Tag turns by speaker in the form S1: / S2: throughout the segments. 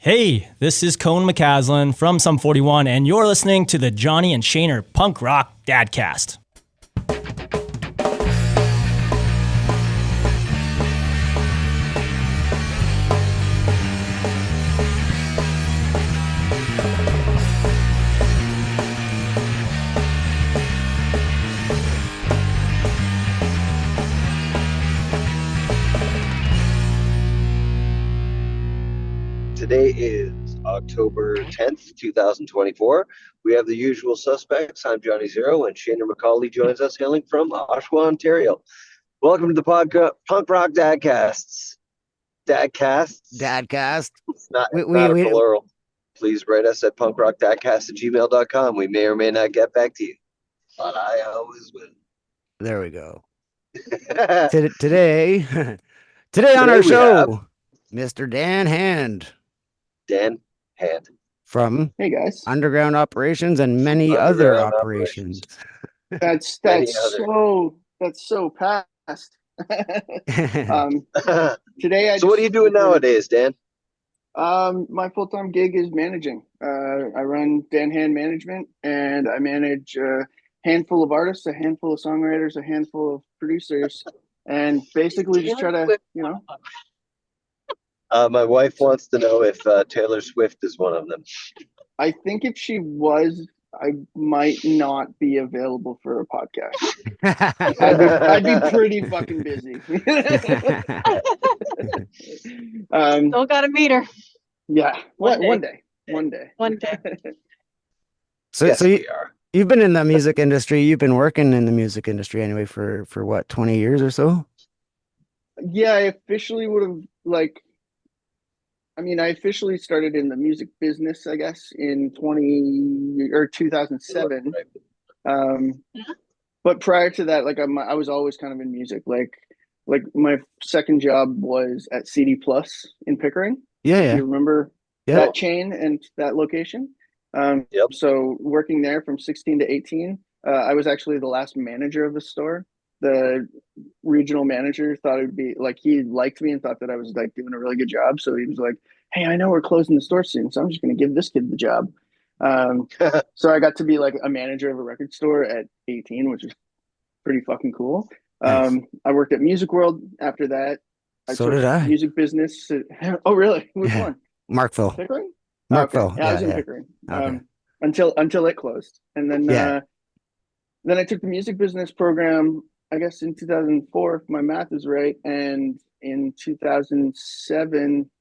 S1: Hey, this is Cone McCaslin from Sum 41, and you're listening to the Johnny and Shaner Punk Rock Dadcast.
S2: Today is October 10th, 2024. We have the usual suspects. I'm Johnny Zero, and Shaner McCauley joins us hailing from Oshawa, Ontario. Welcome to the Punk Rock Dadcasts.
S3: Dadcast.
S2: It's not a plural. Please write us at punkrockdadcast@gmail.com. We may or may not get back to you, but I always will.
S3: There we go. Today on our show, Mr. Dan Hand.
S2: Dan Hand.
S3: From
S4: Hey guys,
S3: Underground Operations and many other operations.
S4: That's so past. Today,
S2: So what are you doing nowadays, Dan?
S4: My full-time gig is managing. I run Dan Hand Management, and I manage a handful of artists, a handful of songwriters, a handful of producers, and basically just try to,
S2: My wife wants to know if Taylor Swift is one of them.
S4: I think if she was, I might not be available for a podcast. I'd be pretty fucking busy.
S5: Still gotta meet her.
S4: Yeah, one day.
S3: So you've been in the music industry. You've been working in the music industry anyway for what, 20 years or so?
S4: Yeah, I officially would have I officially started in the music business, I guess, in 2007. But prior to that, I was always kind of in music. Like my second job was at CD Plus in Pickering.
S3: Yeah.
S4: You remember that chain and that location?
S2: Yep.
S4: So working there from 16 to 18, I was actually the last manager of the store. The regional manager thought it would be he liked me and thought that I was doing a really good job. So he was like, "Hey, I know we're closing the store soon, so I'm just going to give this kid the job." So I got to be a manager of a record store at 18, which is pretty fucking cool.
S3: Nice.
S4: I worked at Music World after that.
S3: So did I.
S4: Music business. Oh, really? Which one?
S3: Markville.
S4: Pickering?
S3: Markville.
S4: Okay. Yeah, I was in Pickering.
S3: Okay.
S4: Until it closed. And then then I took the music business program, I guess in 2004, if my math is right. And in 2007,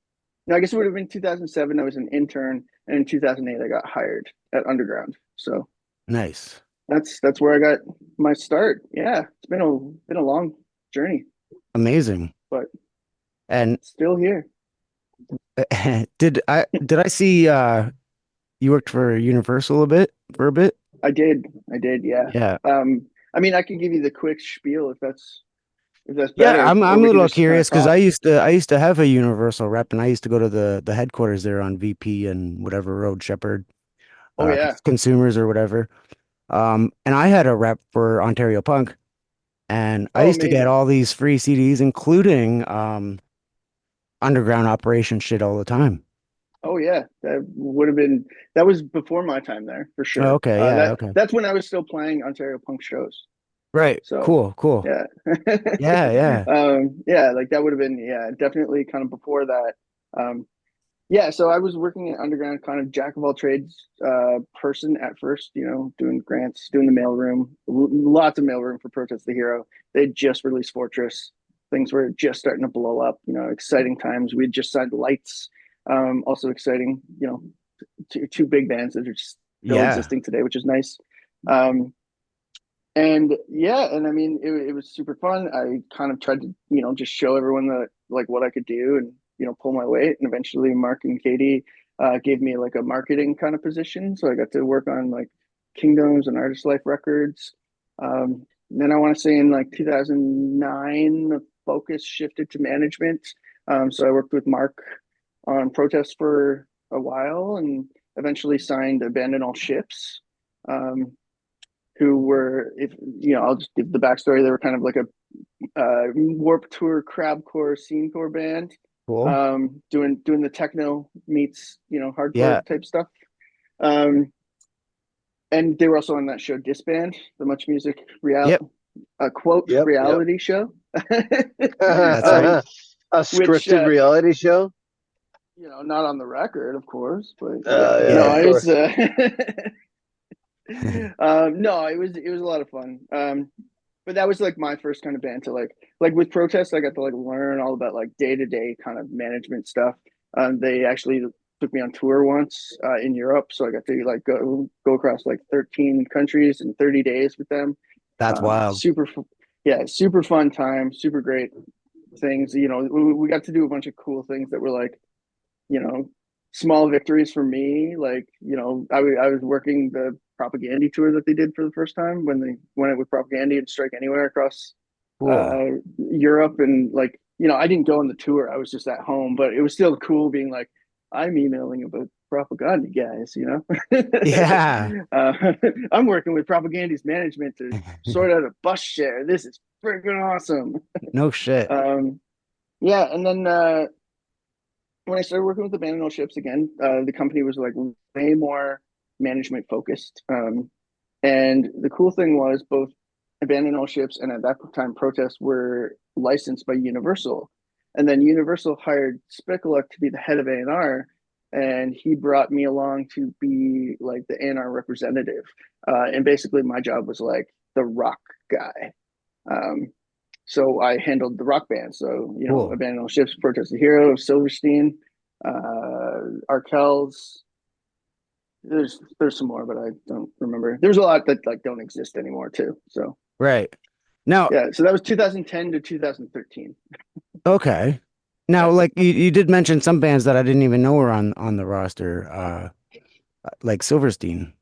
S4: no, I guess it would have been 2007, I was an intern. And in 2008, I got hired at Underground. So
S3: nice.
S4: That's where I got my start. Yeah, it's been a long journey.
S3: Amazing.
S4: But
S3: and
S4: still here.
S3: Did I see you worked for Universal for a bit?
S4: I did, yeah.
S3: Yeah.
S4: I could give you the quick spiel if that's better.
S3: Yeah, I'm a little curious because I used to have a Universal rep, and I used to go to the headquarters there on VP and whatever Road Shepherd. Consumers or whatever. And I had a rep for Ontario Punk, and I used to get all these free CDs, including Underground Operation shit all the time.
S4: Oh yeah, that was before my time there for sure.
S3: Oh, okay, yeah, okay.
S4: That's when I was still playing Ontario Punk shows.
S3: Right. So cool.
S4: Yeah.
S3: yeah.
S4: That would have been definitely kind of before that. So I was working at Underground, kind of jack of all trades person at first, doing grants, doing the mailroom, lots of mailroom for Protest the Hero. They just released Fortress. Things were just starting to blow up, exciting times. We had just signed Lights, also exciting, two big bands that are still existing today, which is nice. It was super fun. I kind of tried to, just show everyone that what I could do and, pull my weight. And eventually Mark and Katie gave me a marketing kind of position. So I got to work on Kingdoms and Artist Life Records. Then I want to say in 2009, the focus shifted to management. So I worked with Mark on Protest for a while and eventually signed Abandon All Ships, who were, I'll just give the backstory. They were kind of a Warped Tour crabcore scenecore band.
S3: Cool.
S4: Doing the techno meets, hardcore
S3: Yeah.
S4: type stuff. And they were also on that show Disband, the Much Music
S3: Yep.
S4: quote
S2: Yep.
S4: reality show.
S3: That's right.
S2: A scripted reality show.
S4: Not on the record, of course, but
S2: Yeah,
S4: no,
S2: of
S4: it was.
S2: course.
S4: No, it was a lot of fun. But that was like my first kind of band to like with protests. I got to like learn all about like day-to-day kind of management stuff. They actually took me on tour once in Europe, so I got to like go across like 13 countries in 30 days with them.
S3: That's wild.
S4: Super fun time, super great things. We got to do a bunch of cool things that were like, small victories for me. Like, I was working the Propaganda tour that they did for the first time when they went out with Propaganda and Strike Anywhere across Europe. And like, I didn't go on the tour. I was just at home, but it was still cool being like, I'm emailing about Propaganda guys,
S3: Yeah.
S4: I'm working with Propaganda's management to sort out a bus share. This is freaking awesome.
S3: No shit.
S4: Yeah. And then, when I started working with Abandoned Ships again, the company was like way more management focused. And the cool thing was both Abandoned Ships and at that time Protest were licensed by Universal. And then Universal hired Spicoluk to be the head of A&R, and he brought me along to be like the A&R representative. And basically my job was like the rock guy. So I handled the rock band. So,
S3: Cool.
S4: Abandoned Ships, Protest the Hero, Silverstein, Arkells. There's some more, but I don't remember. There's a lot that like don't exist anymore too. So
S3: Right. Now,
S4: yeah, so that was 2010 to 2013.
S3: okay. Now, like you did mention some bands that I didn't even know were on the roster, like Silverstein.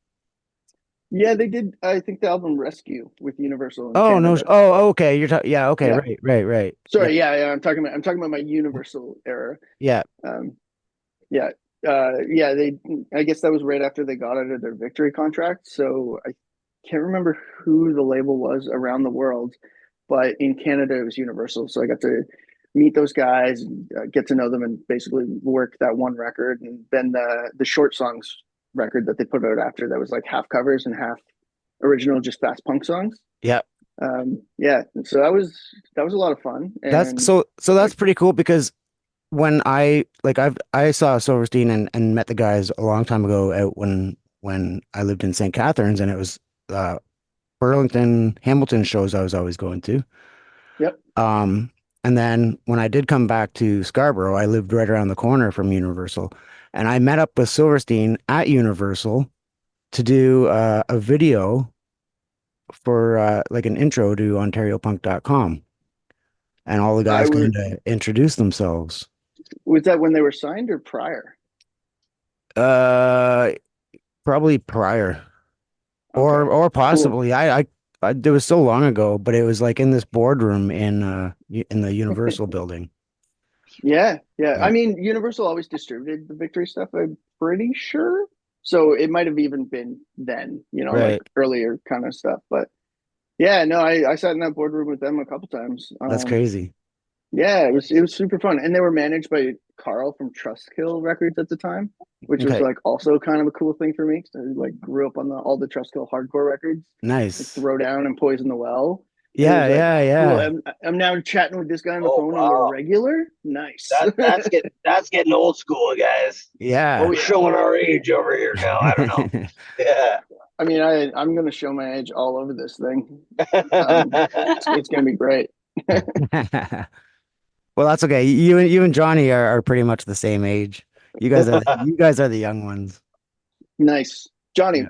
S4: Yeah, they did. I think the album Rescue with Universal in
S3: Oh no.
S4: Canada.
S3: Oh, okay. You're talking. Yeah. Okay.
S4: Yeah.
S3: Right.
S4: Sorry. Yeah. I'm talking about my Universal era.
S3: Yeah.
S4: Yeah. Yeah. I guess that was right after they got out of their Victory contract. So I can't remember who the label was around the world, but in Canada it was Universal. So I got to meet those guys and get to know them and basically work that one record. And then the short songs record that they put out after that was like half covers and half original, just fast punk songs.
S3: Yeah.
S4: Yeah. So that was a lot of fun.
S3: That's
S4: And
S3: so that's pretty cool because when I saw Silverstein and met the guys a long time ago out when I lived in St. Catharines, and it was Burlington, Hamilton shows I was always going to.
S4: Yep.
S3: And then when I did come back to Scarborough, I lived right around the corner from Universal, and I met up with Silverstein at Universal to do a video for like an intro to OntarioPunk.com, and all the guys kind of introduce themselves.
S4: Was that when they were signed or prior?
S3: Probably prior, or possibly. Cool. I it was so long ago, but it was like in this boardroom in the Universal building.
S4: Yeah. I mean, Universal always distributed the Victory stuff, I'm pretty sure. So it might have even been then,
S3: right.
S4: like earlier kind of stuff. But yeah, no, I sat in that boardroom with them a couple times.
S3: That's crazy.
S4: Yeah, it was super fun. And they were managed by Carl from Trustkill Records at the time, which was like also kind of a cool thing for me. So I like grew up on all the Trustkill hardcore records.
S3: Nice.
S4: Like Throwdown and Poison the Well.
S3: Yeah, yeah.
S4: Cool. I'm now chatting with this guy on the phone on the regular. Nice.
S2: That's getting old school, guys.
S3: Yeah.
S2: We're showing our age over here now. I don't know. Yeah.
S4: I mean, I'm going to show my age all over this thing. It's going to be great.
S3: Well, that's okay. You and Johnny are pretty much the same age. You guys are the young ones.
S4: Nice. Johnny,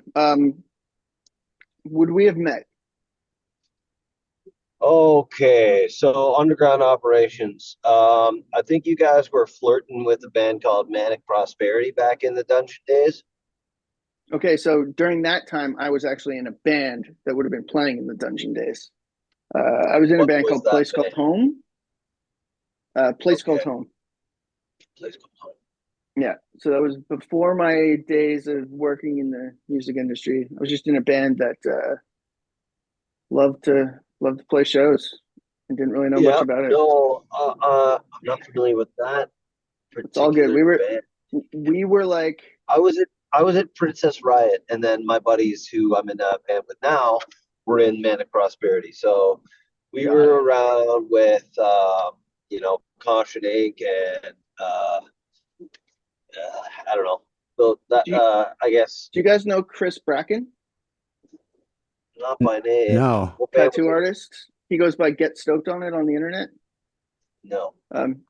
S4: would we have met?
S2: Okay, so underground operations. I think you guys were flirting with a band called Manic Prosperity back in the dungeon days.
S4: Okay, so during that time, I was actually in a band that would have been playing in the dungeon days. I was in a band called Place Called Home. Place Called Home.
S2: Place Called Home.
S4: Yeah, so that was before my days of working in the music industry. I was just in a band that loved to play shows and didn't really know much about it.
S2: No, I'm not familiar with that.
S4: It's all good.
S2: band.
S4: We were like,
S2: I was at Princess Riot, and then my buddies who I'm in a band with now were in Manic Prosperity. So we were around with Caution Inc. and I don't know. So that I guess.
S4: Do you guys know Chris Bracken?
S2: Not by name.
S3: No.
S4: Tattoo artist. He goes by Get Stoked on It on the internet.
S2: No.
S4: I'm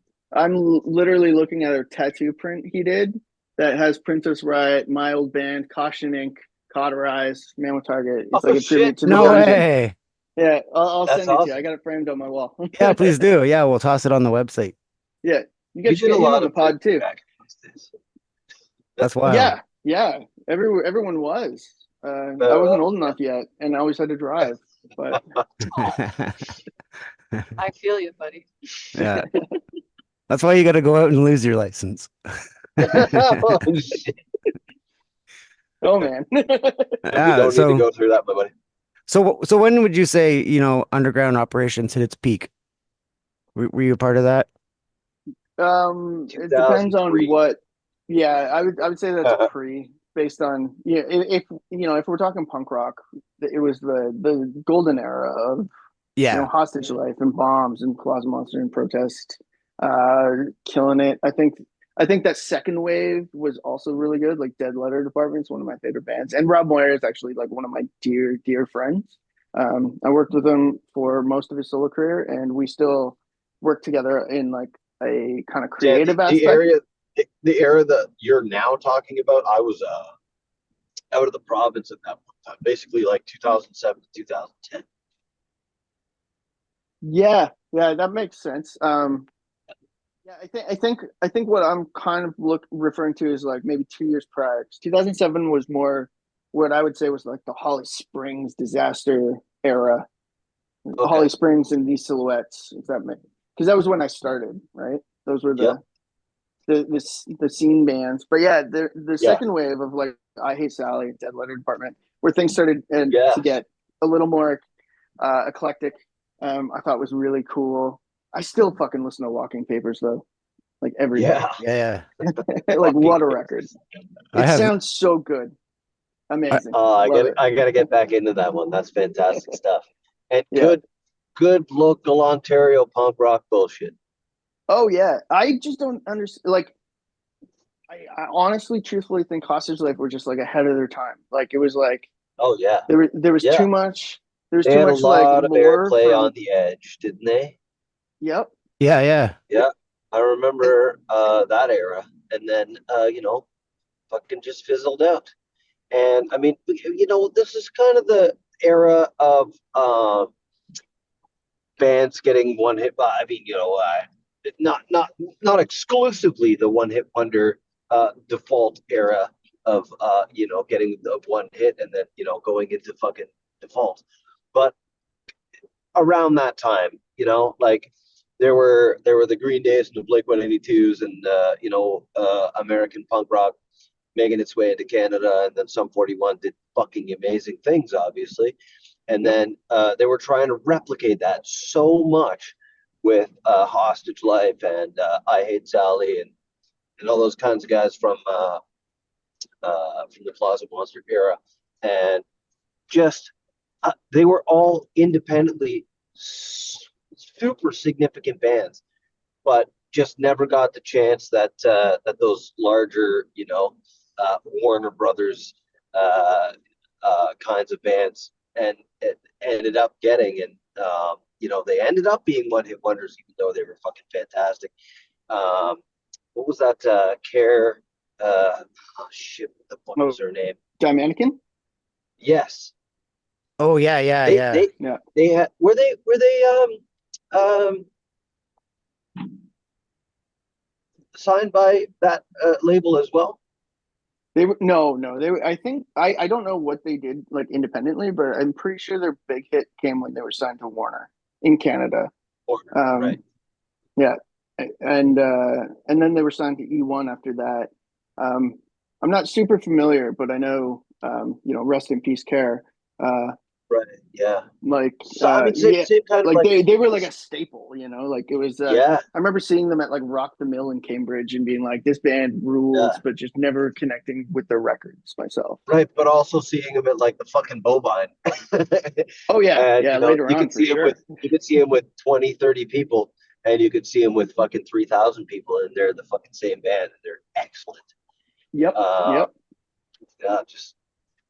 S4: literally looking at a tattoo print he did that has Princess Riot, My Old Band, Caution Inc., Cauterize, Man with Target. It's like a tribute to the
S3: No
S4: dungeon.
S3: way.
S4: Yeah, I'll
S2: That's
S4: send it to you.
S2: awesome.
S4: I got it framed on my wall.
S3: Yeah, please do. Yeah, we'll toss it on the website.
S4: Yeah, you guys
S2: did
S4: get
S2: a
S4: him
S2: lot
S4: on the
S2: of
S4: pod too.
S3: That's wild.
S4: Yeah. Everyone was. I wasn't old enough yet, and I always had to drive. But
S5: I feel you, buddy.
S3: Yeah. That's why you got to go out and lose your license.
S2: Oh, shit.
S4: Oh man.
S2: You don't need to go through that, my buddy.
S3: So when would you say, underground operations hit its peak? Were you a part of that?
S4: It depends on what. Yeah, I would say that's pre, based on if we're talking punk rock, it was the golden era of Hostage Life and Bombs and Closet Monster and Protest, killing it. I think that second wave was also really good. Like Dead Letter Department's one of my favorite bands, and Rob Moyer is actually like one of my dear friends. I worked with him for most of his solo career, and we still work together in like a kind of creative aspect.
S2: The era that you're now talking about, I was out of the province at that time, basically like 2007 to 2010.
S4: Yeah, that makes sense. Yeah, I think what I'm kind of referring to is like maybe 2 years prior. 2007 was more what I would say was like the Holly Springs disaster era. Okay. Holly Springs and these Silhouettes, if that makes, because that was when I started, right? Those were the scene bands. But yeah, the second wave of like I Hate Sally, Dead Letter Department, where things started to get a little more eclectic. I thought was really cool. I still fucking listen to Walking Papers though, like every day.
S3: Yeah.
S4: Like what a record! It sounds so good, amazing.
S2: I gotta get back into that one. That's fantastic stuff, and good local Ontario punk rock bullshit.
S4: Oh yeah, I just don't understand. Like, I honestly, truthfully think Hostage Life were just like ahead of their time. Like it was like, there was too much. There's too much
S2: like of airplay on the edge, didn't they?
S4: Yep.
S3: Yeah.
S2: I remember that era, and then fucking just fizzled out. And I mean, this is kind of the era of bands getting one hit by. I mean, not exclusively the one hit wonder default era of getting the one hit and then going into fucking default, but around that time, like there were the Green Days and the Blink-182s and American punk rock making its way into Canada, and then Sum 41 did fucking amazing things, obviously, and then they were trying to replicate that so much with Hostage Life and I Hate Sally and all those kinds of guys from the Closet Monster era, and just they were all independently super significant bands, but just never got the chance that those larger, Warner Brothers kinds of bands and it ended up getting. And they ended up being one-hit wonders, even though they were fucking fantastic. What was that? Care? What the fuck was her name?
S4: Die Mannequin?
S2: Yes.
S3: Oh yeah.
S2: They had were they signed by that label as well?
S4: They were no. They were, I think I don't know what they did like independently, but I'm pretty sure their big hit came when they were signed to Warner in Canada.
S2: Right.
S4: Yeah, and then they were signed to E1 after that. I'm not super familiar, but I know rest in peace, Care.
S2: Right. Yeah.
S4: Like,
S2: So I mean, same,
S4: yeah,
S2: same kind of
S4: like
S2: like.
S4: they were like a staple, you know, like it was,
S2: Yeah.
S4: I remember seeing them at like Rock the Mill in Cambridge and being like, this band
S2: Yeah.
S4: rules, but just never connecting with their records myself.
S2: Right, but also seeing him at like the fucking Bovine.
S4: Oh yeah.
S2: And
S4: Yeah.
S2: you know,
S4: Later
S2: you
S4: on
S2: could
S4: for
S2: see him
S4: sure.
S2: with 20, 30 people, and you could see him with fucking 3,000 people, and they're the fucking same band, and they're excellent.
S4: Yep.
S2: Uh,
S4: Yep.
S2: yeah, just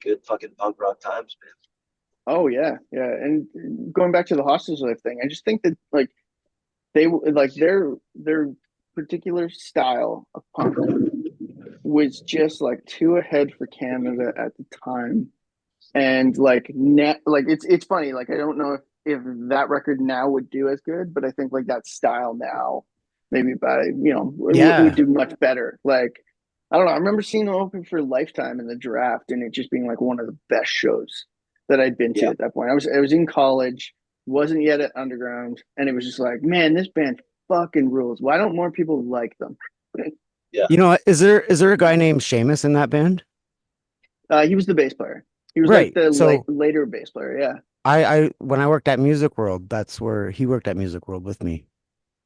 S2: good fucking punk rock times, man.
S4: Oh yeah. Yeah. And going back to the hostage life thing, I just think that like they like their particular style of punk was just like too ahead for Canada at the time. And like net like it's funny, like I don't know if that record now would do as good, but I think like that style now maybe by would
S3: Yeah.
S4: do much better. Like I don't know, I remember seeing them open for Lifetime in the Draft and it just being like one of the best shows that I'd been to
S2: Yeah.
S4: at that point. I was in college, wasn't yet at Underground, and it was just like, man, this band fucking rules. Why don't more people like them?
S2: Yeah.
S3: You know, is there a guy named Seamus in that band?
S4: He was the bass player. He was like
S3: Right.
S4: the
S3: So
S4: later bass player. Yeah.
S3: I when I worked at Music World, that's where he worked at Music World with me.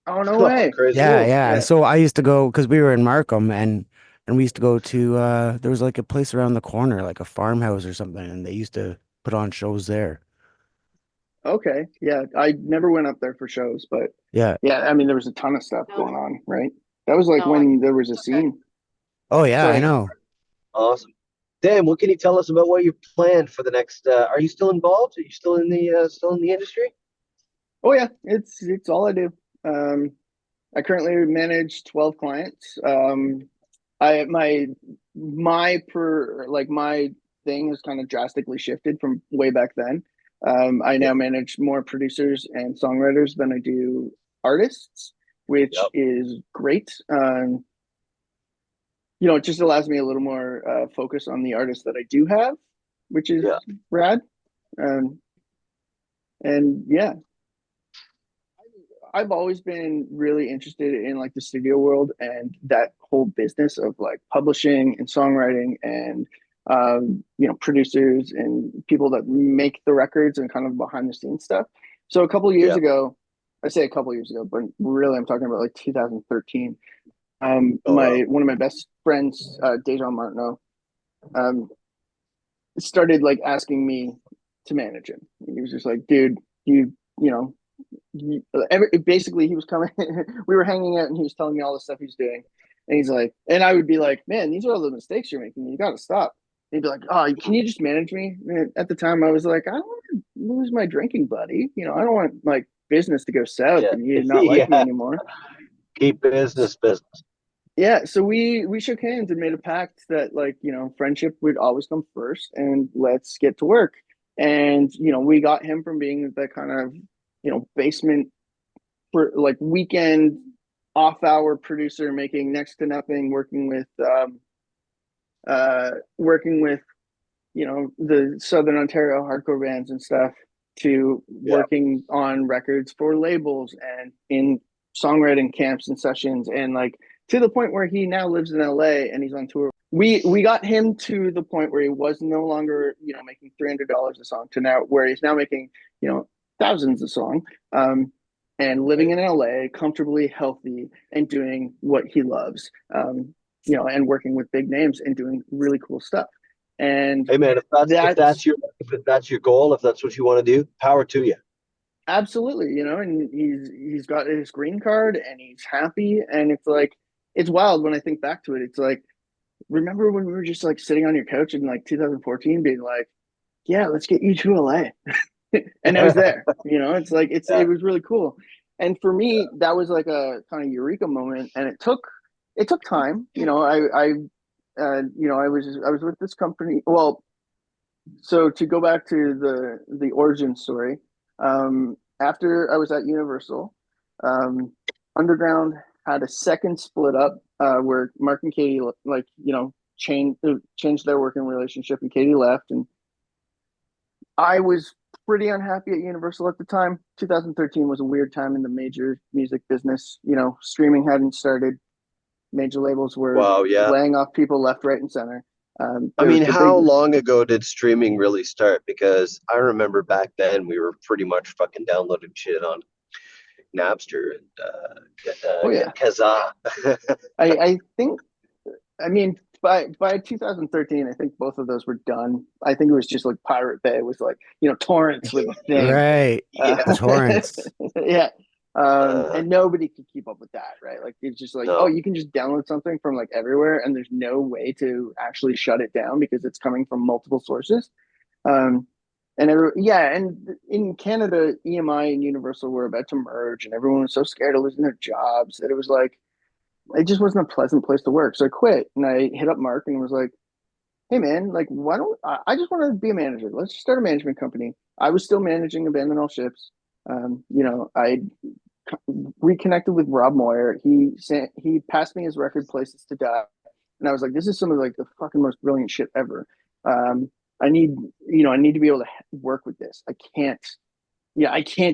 S4: Oh no
S2: Oh,
S4: way.
S2: crazy.
S3: Yeah,
S4: Cool.
S3: yeah.
S4: Yeah.
S3: So I used to go because we were in Markham and we used to go to there was like a place around the corner, like a farmhouse or something, and they used to put on shows there.
S4: Okay. Yeah. I never went up there for shows, but
S3: Yeah.
S4: yeah, I mean there was a ton of stuff
S5: No,
S4: going on, right? That was like
S5: no,
S4: when there was a
S5: it's okay.
S4: scene.
S3: Oh yeah, I
S4: Sorry.
S3: know.
S2: Awesome. Dan, what can you tell us about what you planned for the next? Are you still involved? Are you still in the industry?
S4: Oh yeah, it's all I do. Um I currently manage 12 clients. I my thing has kind of drastically shifted from way back then. I
S2: Yeah.
S4: now manage more producers and songwriters than I do artists, which
S2: Yep.
S4: is great. It just allows me a little more focus on the artists that I do have, which is
S2: Yeah.
S4: rad. Um, and yeah, I've always been really interested in like the studio world and that whole business of like publishing and songwriting and producers and people that make the records and kind of behind the scenes stuff. So a couple of years
S2: Yeah.
S4: ago, I say a couple of years ago, but really I'm talking about like 2013.
S2: Oh
S4: My
S2: wow.
S4: one of my best friends, Dejan Martineau, um, started like asking me to manage him. He was just like, dude, you know basically he was coming we were hanging out and he was telling me all the stuff he's doing and he's like, and I would be like, man, these are all the mistakes you're making, you got to stop. And he'd be like, oh, can you just manage me? And at the time I was like, I don't want to lose my drinking buddy, I don't want like business to go south
S2: Yeah.
S4: and you not like me
S2: Yeah.
S4: anymore.
S2: Keep business.
S4: Yeah, so we shook hands and made a pact that like friendship would always come first and let's get to work. And we got him from being the kind of basement for like weekend off hour producer making next to nothing, working with the Southern Ontario hardcore bands and stuff, to
S2: Yeah.
S4: working on records for labels and in songwriting camps and sessions, and like to the point where he now lives in LA and he's on tour. We got him to the point where he was no longer making $300 a song to now where he's now making thousands a song, and living in LA comfortably, healthy, and doing what he loves, and working with big names and doing really cool stuff. And
S2: Hey man, if that's your goal, if that's what you want to do, power to you.
S4: absolutely, and he's got his green card and he's happy. And it's like, it's wild when I think back to it. It's like, remember when we were just like sitting on your couch in like 2014 being like, yeah, let's get you to LA. And I was there, it's like, it was really cool. And for me, that was like a kind of eureka moment. And it took time. I was with this company. Well, so to go back to the origin story, after I was at Universal, Underground had a second split up, where Mark and Katie changed their working relationship, and Katie left, and I was pretty unhappy at Universal at the time. 2013 was a weird time in the major music business. Streaming hadn't started. Major labels were
S2: Wow, yeah.
S4: laying off people left, right, and center.
S2: I mean, how long ago did streaming really start? Because I remember back then we were pretty much fucking downloading shit on Napster and Kazaa.
S4: I think, I mean, by 2013, I think both of those were done. I think it was just like Pirate Bay was like, torrents were the thing.
S3: Right. The torrents.
S4: Yeah. And nobody could keep up with that, right? Like it's just like, oh, you can just download something from like everywhere, and there's no way to actually shut it down because it's coming from multiple sources. And in Canada, EMI and Universal were about to merge, and everyone was so scared of losing their jobs that it was like, it just wasn't a pleasant place to work. So I quit, and I hit up Mark and was like, hey man, like, why don't I just want to be a manager? Let's just start a management company. I was still managing Abandon All Ships. I reconnected with Rob Moyer. He passed me his record Places to Die, and I was like, this is some of like the fucking most brilliant shit ever. I need to be able to work with this. I can't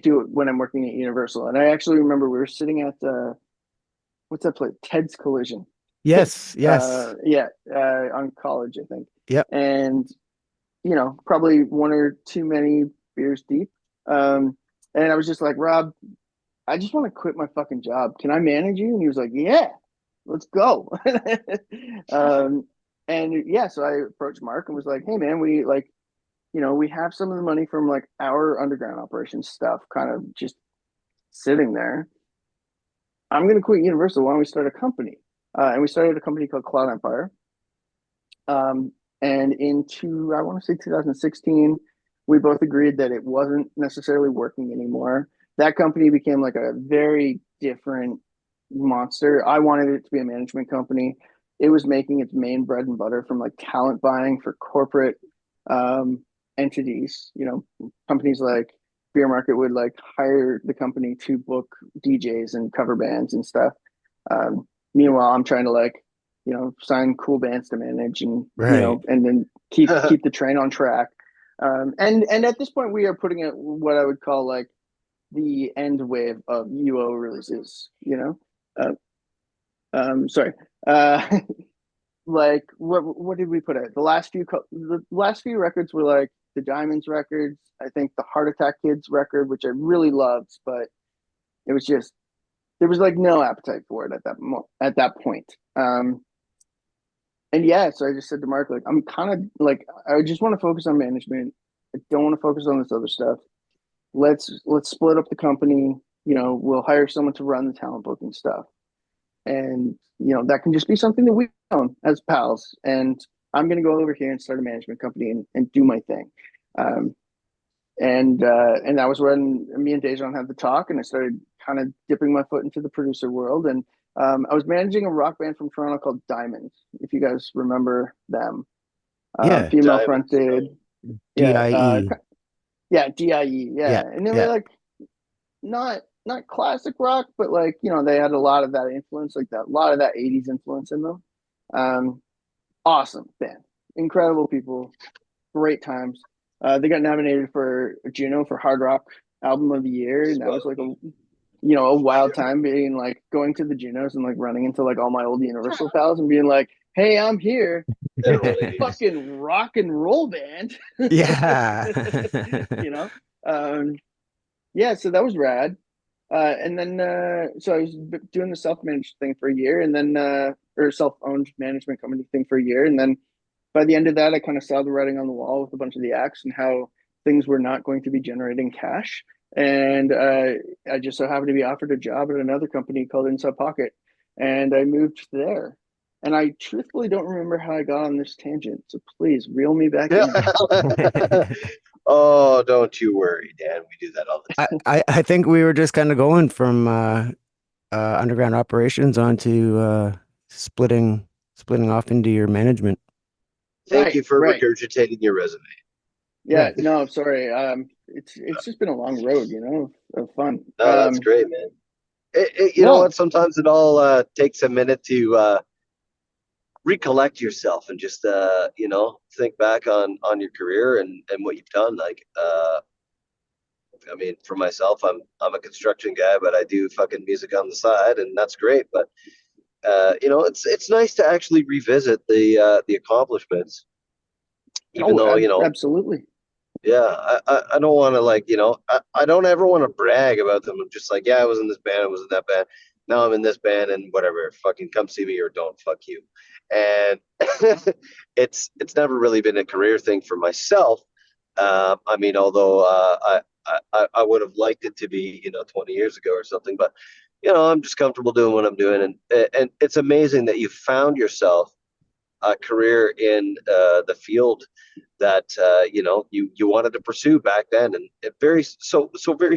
S4: do it when I'm working at Universal. And I actually remember we were sitting at what's that place? Ted's Collision.
S3: Yes.
S4: On College, I think.
S3: Yep.
S4: And probably one or too many beers deep. And I was just like, Rob, I just want to quit my fucking job. Can I manage you? And he was like, yeah, let's go. So I approached Mark and was like, hey man, we have some of the money from like our underground operations stuff kind of just sitting there. I'm going to quit Universal. Why don't we start a company? And we started a company called Cloud Empire. And I want to say 2016, we both agreed that it wasn't necessarily working anymore. That company became like a very different monster. I wanted it to be a management company. It was making its main bread and butter from like talent buying for corporate entities. Companies like Beer Market would like hire the company to book DJs and cover bands and stuff. Meanwhile, I'm trying to like, sign cool bands to manage and, and then keep the train on track. And at this point we are putting it what I would call like the end wave of UO releases, like what did we put out? The last few records were like the Diamonds records. I think the Heart Attack Kids record, which I really loved, but it was just, there was like no appetite for it at that point. So I just said to Mark, like, I'm kind of like, I just want to focus on management. I don't want to focus on this other stuff. Let's split up the company. We'll hire someone to run the talent booking stuff. And, that can just be something that we own as pals. And I'm going to go over here and start a management company and do my thing. And that was when me and Dejan had the talk, and I started kind of dipping my foot into the producer world. And I was managing a rock band from Toronto called Diamonds, if you guys remember them. Female fronted.
S3: DIE.
S4: DIE. Yeah. And they were like not classic rock, but like, they had a lot of that influence, like a lot of that 80s influence in them. Awesome band. Incredible people. Great times. They got nominated for a Juno for Hard Rock Album of the Year, and that was like a wild time, being like going to the Junos and like running into like all my old Universal pals and being like, hey, I'm here. Fucking rock and roll band.
S3: Yeah.
S4: So that was rad. And then so I was doing the self-managed thing for a year, and then or self-owned management company thing for a year, and then by the end of that, I kind of saw the writing on the wall with a bunch of the acts and how things were not going to be generating cash. And I just so happened to be offered a job at another company called Inside Pocket, and I moved there. And I truthfully don't remember how I got on this tangent, so please reel me back in.
S2: Oh, don't you worry, Dan. We do that all the time.
S3: I think we were just kind of going from underground operations onto splitting off into your management.
S2: Thank you for regurgitating your resume.
S4: Yeah, no, sorry. It's just been a long road, of fun.
S2: No, that's great, man. You know what? Sometimes it all takes a minute to recollect yourself and just think back on your career and what you've done. Like, I mean, for myself, I'm a construction guy, but I do fucking music on the side, and that's great. But it's nice to actually revisit the accomplishments, even though
S4: absolutely.
S2: Yeah, I don't want to I don't ever want to brag about them. I'm just like, yeah, I was in this band, I was in that band. Now I'm in this band and whatever. Fucking come see me or don't. Fuck you. And it's never really been a career thing for myself. I mean, although I would have liked it to be 20 years ago or something, but I'm just comfortable doing what I'm doing, and it's amazing that you found yourself a career in the field that you wanted to pursue back then, and very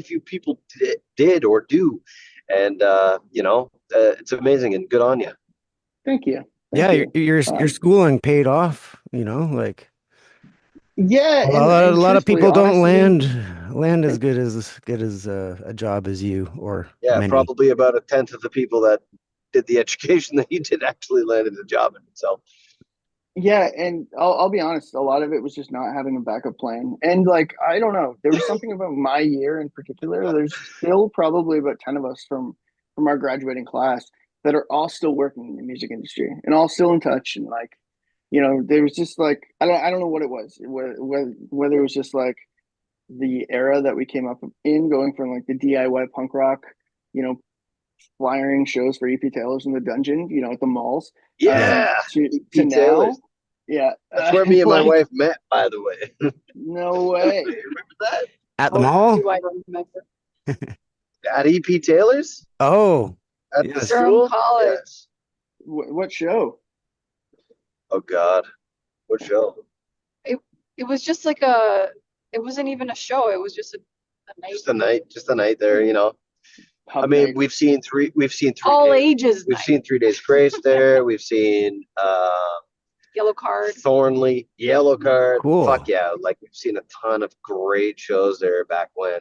S2: few people did or do, and it's amazing and good on you.
S4: Thank you.
S3: Your schooling paid off. Like
S4: yeah,
S3: a lot of people don't
S4: honestly,
S3: land as good as a job as you or many.
S2: Probably about 1/10 of the people that did the education that you did actually landed a job in itself.
S4: Yeah, and I'll be honest, a lot of it was just not having a backup plan. And like, I don't know, there was something about my year in particular. There's still probably about 10 of us from our graduating class that are all still working in the music industry and all still in touch. And like, there was just like, I don't know what it was, whether it was just like the era that we came up in, going from like the DIY punk rock, flyering shows for EP Taylors in the dungeon, at the malls.
S2: Yeah,
S4: to now. Yeah.
S2: That's where me and my wife met, by the way.
S4: No way.
S2: You remember that?
S3: At the mall?
S5: I don't remember.
S2: At EP Taylor's?
S3: Oh.
S2: At
S3: yes.
S2: the school?
S5: College.
S2: Yes.
S4: What show?
S2: Oh, God. What show?
S5: It was just like it wasn't even a show. It was just a night.
S2: Just a night there,
S4: Pub
S2: I mean,
S4: night.
S2: we've seen three
S5: All
S2: days.
S5: ages.
S2: We've seen 3 Days Grace there. We've seen
S5: Yellow Card.
S2: Thornley, Yellow Card.
S3: Cool.
S2: Fuck yeah. Like, we've seen a ton of great shows there back when.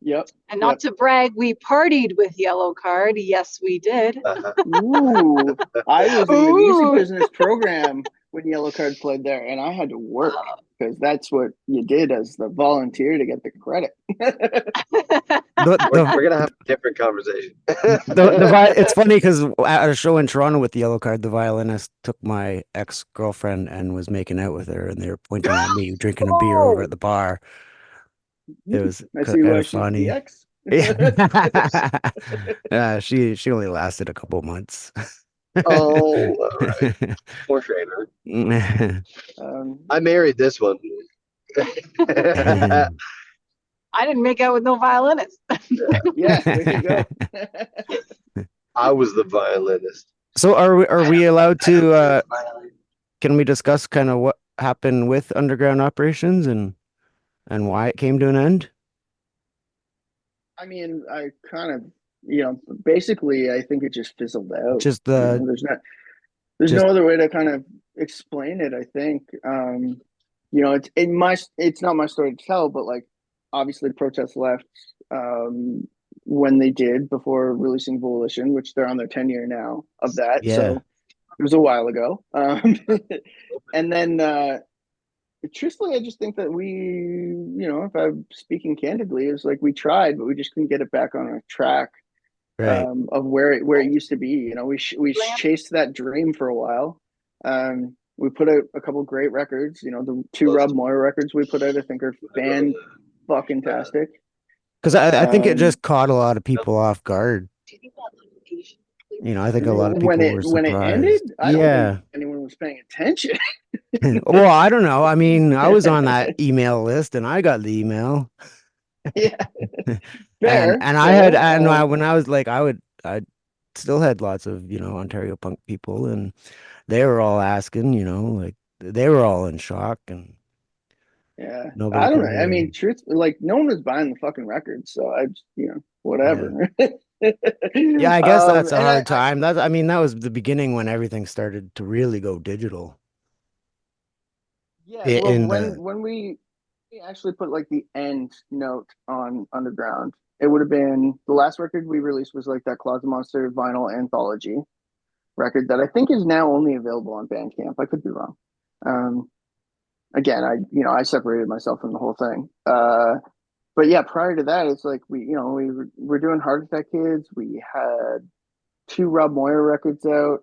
S4: Yep.
S5: And not to brag, we partied with Yellow Card. Yes, we did.
S4: Ooh. I was in the music business program when Yellow Card played there, and I had to work because that's what you did as the volunteer to get the credit.
S2: We're gonna have a different conversation.
S3: It's funny because at a show in Toronto with the Yellow Card, the violinist took my ex-girlfriend and was making out with her, and they were pointing at me drinking a beer over at the bar. It was kind of funny. Yeah, she only lasted a couple months.
S2: Oh, all right. Poor Shayner. I married this one.
S5: I didn't make out with no violinist.
S4: Yeah, there you go.
S2: I was the violinist.
S3: So are we allowed to can we discuss kind of what happened with underground operations and why it came to an end?
S4: I mean, I kind of, basically, I think it just fizzled out.
S3: Just
S4: there's no other way to kind of explain it. I think, it's not my story to tell, but like, obviously, Protest left when they did before releasing Volition, which they're on their 10-year now of that.
S3: Yeah.
S4: So it was a while ago. And then. Truthfully, I just think that we, if I'm speaking candidly, it's like we tried, but we just couldn't get it back on a track of where it used to be. We chased that dream for a while. We put out a couple great records. The 2 Rob Moyer records we put out, I think, are fan-fucking-tastic.
S3: Because I think it just caught a lot of people off guard. I think a lot of people were surprised.
S4: When it ended, I don't think anyone was paying attention.
S3: Well, I don't know. I mean, I was on that email list and I got the email.
S4: Yeah. Fair.
S3: And I had, and when I was like, I still had lots of, Ontario punk people, and they were all asking, like they were all in shock, and
S4: yeah, I don't know. I mean, like no one was buying the fucking records, so I, whatever.
S3: Yeah, I guess that's a hard time. That was the beginning when everything started to really go digital.
S4: Yeah, well, when we actually put like the end note on Underground, it would have been the last record we released was like that Closet Monster vinyl anthology record that I think is now only available on Bandcamp. I could be wrong. Again, I separated myself from the whole thing. But yeah, prior to that, it's like we were doing Heart Attack Kids. We had 2 Rob Moyer records out.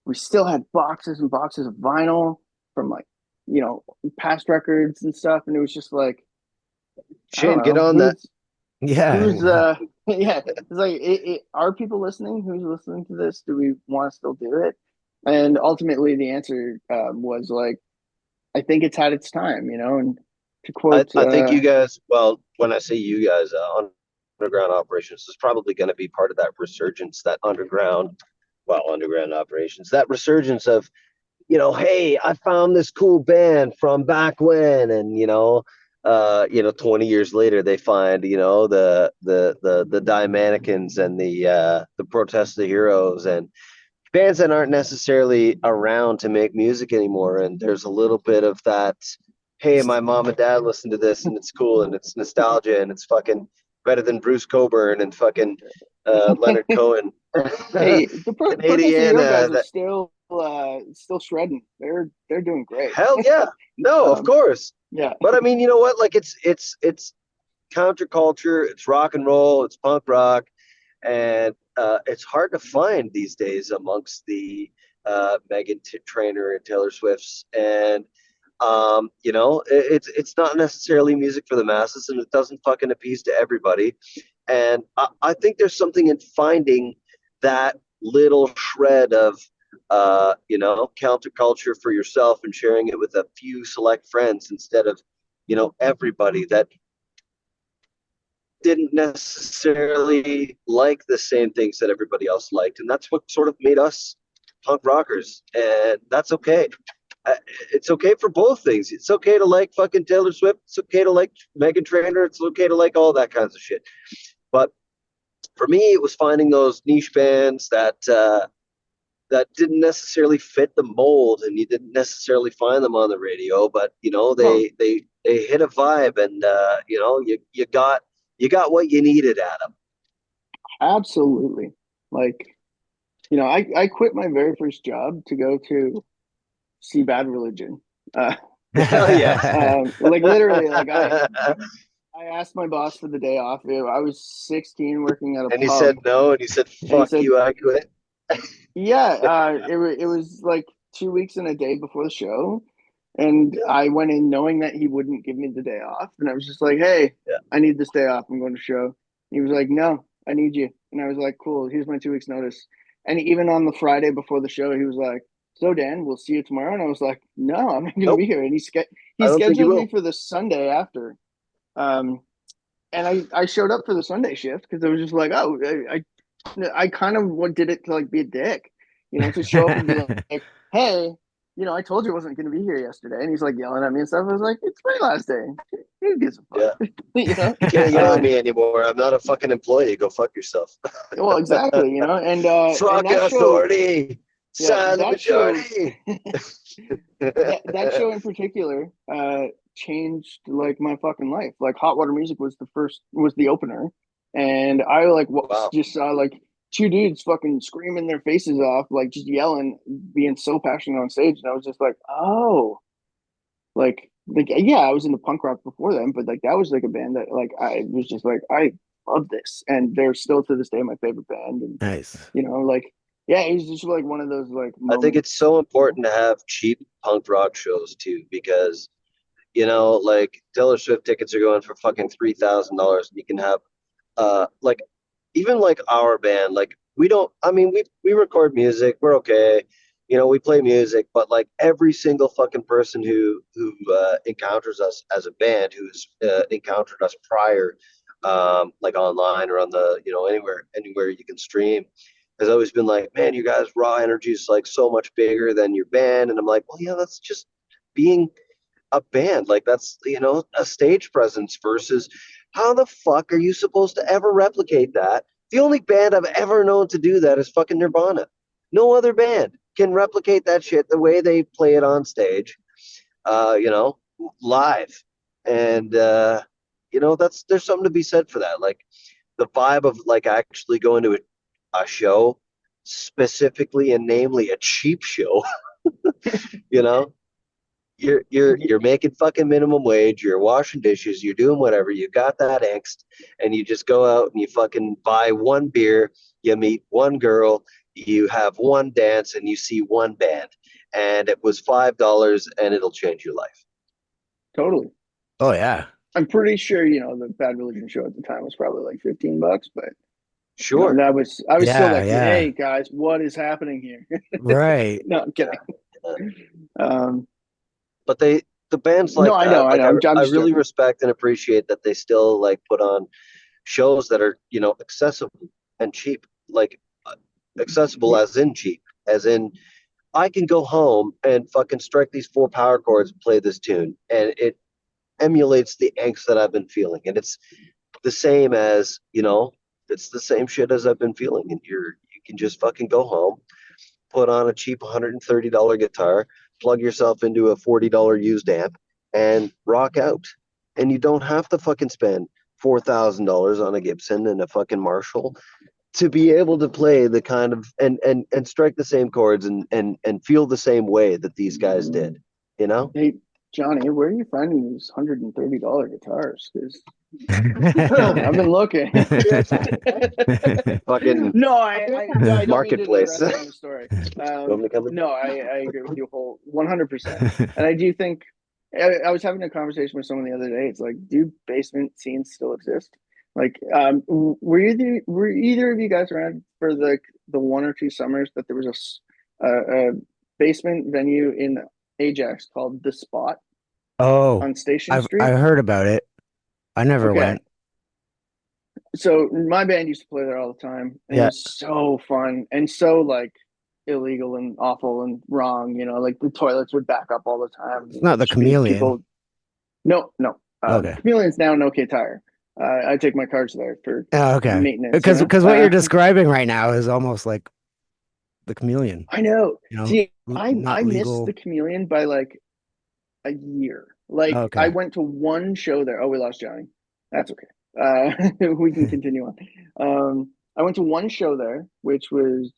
S4: We still had boxes and boxes of vinyl from like, past records and stuff. And it was just like,
S2: Shane, get on that.
S3: Yeah.
S4: Who's yeah, it's like are people listening? Who's listening to this? Do we want to still do it? And ultimately the answer was like, I think it's had its time, and to quote
S2: I think you guys, well, when I say you guys, underground operations is probably going to be part of that resurgence, that underground operations, that resurgence of, hey, I found this cool band from back when, and 20 years later they find, the Die Mannequins and the Protest of the Heroes, and bands that aren't necessarily around to make music anymore. And there's a little bit of that, hey, my mom and dad listened to this and it's cool and it's nostalgia and it's fucking better than Bruce Coburn and fucking Leonard Cohen.
S4: Hey, the Protest of the Hero guys are still shredding. They're doing great.
S2: Hell yeah. No, of course.
S4: Yeah.
S2: But I mean, you know what? Like it's counterculture, it's rock and roll, it's punk rock, and it's hard to find these days amongst the Meghan Trainor and Taylor Swifts, and it's not necessarily music for the masses, and it doesn't fucking appease to everybody. And I think there's something in finding that little shred of counterculture for yourself and sharing it with a few select friends instead of everybody that didn't necessarily like the same things that everybody else liked. And that's what sort of made us punk rockers. And that's okay. It's okay for both things. It's okay to like fucking Taylor Swift. It's okay to like Meghan Trainor. It's okay to like all that kinds of shit. But for me, it was finding those niche bands that didn't necessarily fit the mold, and you didn't necessarily find them on the radio, but they hit a vibe, and you got what you needed at them.
S4: Absolutely. Like, I quit my very first job to go to see Bad Religion.
S2: Hell yeah.
S4: Like literally, like I asked my boss for the day off. I was 16 working at a pub.
S2: And he said no, and he said, fuck you, I quit.
S4: Yeah, it was like 2 weeks and a day before the show. And I went in knowing that he wouldn't give me the day off. And I was just like, hey, I need this day off. I'm going to show. He was like, no, I need you. And I was like, cool, here's my 2 weeks notice. And even on the Friday before the show, he was like, so Dan, we'll see you tomorrow. And I was like, no, I'm not going to be here. And he scheduled me for the Sunday after. And I showed up for the Sunday shift because I was just like, oh, I kind of did it to like be a dick, to show up and be like, hey, I told you I wasn't going to be here yesterday. And he's like yelling at me and stuff. I was like, it's my last day. Who gives a fuck?
S2: Yeah. You can't yell at me anymore. I'm not a fucking employee. Go fuck yourself.
S4: Well, exactly, and
S2: fuck
S4: and
S2: authority. Sign the majority.
S4: That show in particular changed like my fucking life. Like Hot Water Music was the opener, and I just saw like 2 dudes fucking screaming their faces off, like just yelling, being so passionate on stage, and I was just like, oh, like yeah, I was into punk rock before then, but like that was like a band that like I was just like, I love this, and they're still to this day my favorite band. And
S3: nice,
S4: like. Yeah, he's just like one of those like moments.
S2: I think it's so important to have cheap punk rock shows too, because like Taylor Swift tickets are going for fucking $3,000. You can have like even like our band, like we record music, we're okay. We play music, but like every single fucking person who encounters us as a band, who's encountered us prior, like online or on the anywhere you can stream, has always been like, man, you guys' raw energy is like so much bigger than your band. And I'm like, well, yeah, that's just being a band. Like that's, a stage presence versus how the fuck are you supposed to ever replicate that? The only band I've ever known to do that is fucking Nirvana. No other band can replicate that shit the way they play it on stage, live. And, there's something to be said for that. Like the vibe of like actually going to a show, specifically and namely a cheap show. You're making fucking minimum wage, you're washing dishes, you're doing whatever, you got that angst, and you just go out and you fucking buy 1 beer, You meet one girl, you have one dance, and you see one band. And it was $5, and it'll change your life.
S4: Totally.
S3: Oh yeah.
S4: I'm pretty sure, the Bad Religion show at the time was probably like $15, but
S2: Sure.
S4: I was still like,
S3: Yeah.
S4: hey guys, what is happening here?
S3: Right.
S4: No, I'm kidding.
S2: But the bands like
S4: no, I
S2: that,
S4: know,
S2: like
S4: I know. I'm
S2: I
S4: just
S2: really
S4: joking.
S2: respect and appreciate that they still like put on shows that are, accessible and cheap, like accessible as in cheap, as in I can go home and fucking strike these 4 power chords and play this tune, and it emulates the angst that I've been feeling, and it's the same as, it's the same shit as I've been feeling, and you can just fucking go home, put on a cheap $130 guitar, plug yourself into a $40 used amp, and rock out. And you don't have to fucking spend $4,000 on a Gibson and a fucking Marshall to be able to play the kind of and strike the same chords and feel the same way that these guys did.
S4: Hey, Johnny, where are you finding these $130 guitars? Because I've been looking.
S2: Fucking
S4: No, I don't mean to
S2: marketplace.
S4: interrupt you in the story.
S2: Want me to come in?
S4: No, I agree with you whole 100%. And I do think I was having a conversation with someone the other day. It's like, do basement scenes still exist? Like, were either of you guys around for the 1 or 2 summers that there was a basement venue in Ajax called The Spot
S3: Oh,
S4: on Station
S3: I
S4: Street?
S3: heard about it. I never
S4: Okay.
S3: went.
S4: So my band used to play there all the time, and it was so fun and so like illegal and awful and wrong. Like the toilets would back up all the time.
S3: It's not the Chameleon.
S4: No.
S3: Okay.
S4: Chameleon's now an OK Tire. I take my cars there for
S3: Okay.
S4: maintenance.
S3: Because what you're describing right now is almost like the Chameleon.
S4: I know. See, I
S3: not
S4: missed
S3: legal.
S4: the Chameleon by like a year. Like
S3: Okay.
S4: I went to one show there. Oh, we lost Johnny. That's okay. We can continue on. I went to one show there, which was